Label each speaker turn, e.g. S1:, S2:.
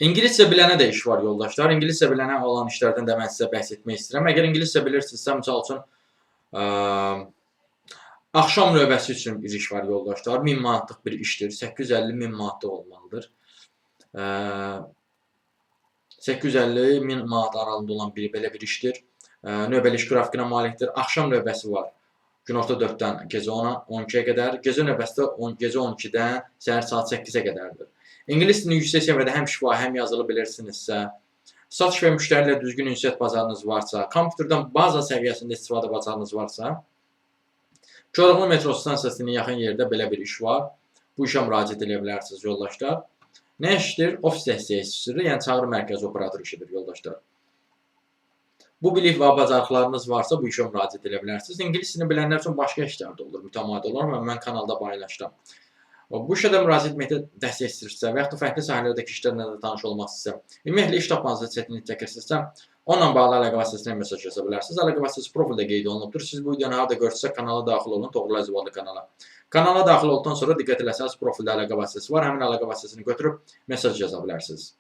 S1: İngiliscə bilənə də iş var yoldaşlar. İngiliscə bilənə olan işlərdən də mən sizə bəhs etmək istəyirəm. Əgər ingiliscə bilirsinizsə, misal üçün, axşam növbəsi üçün bir iş var yoldaşlar. 1000 manatlıq bir işdir. 850-1000 manatlıq olmalıdır. 850-1000 manat aralığında olan belə bir işdir. Növbəli iş qrafikinə malikdir. Axşam növbəsi var. Günorta 4-dən gecə 10-a, 12-yə qədər. Gecə növbəsi də gecə 12-dən səhər saat 8-ə qədərdir. İngilis dilini yüksək səviyyədə həm şifahi, həm yazılı bilirsinizsə, satış və müştəri ilə düzgün ünsiyyət bacarığınız varsa, kompüterdən baza səviyyəsində istifadə bacarığınız varsa, Koroğlu metro stansiyasının yaxın yerdə belə bir iş var. Bu işə müraciət edə bilərsiniz yoldaşlar. Nə işdir? Ofis dəstəyi işidir, yəni çağrı mərkəzi operatoru işidir yoldaşlar. Bu bilik və bacarıqlarınız varsa bu işə müraciət edə bilərsiniz. İngilis dilini bilənlər üçün başqa işlər də olur, mütəmadi olaraq mən kanalda paylaşdım. Bu işə də müraciət etməkdə dəstək istəyirsinizsə və yaxud da fərqli sahələrdəki işlərlə də tanış olmaq istəyirsinizsə, ümumiyyətlə iş tapmanızda çətinlik çəkirsinizsə, onunla bağlı əlaqə vasitəsilə mesaj yaza bilərsiniz. Əlaqə vasitəsi profildə qeyd olunubdur. Siz bu videonu harada görsəz kanala daxil olun, Toğrul Əzizadə kanala. Kanala daxil olduqdan sonra diqqət eləsəniz profildə əlaqə vasitəsi var. Həmin əlaqə vasitəsini götürüb mesaj yaza bilərsiniz.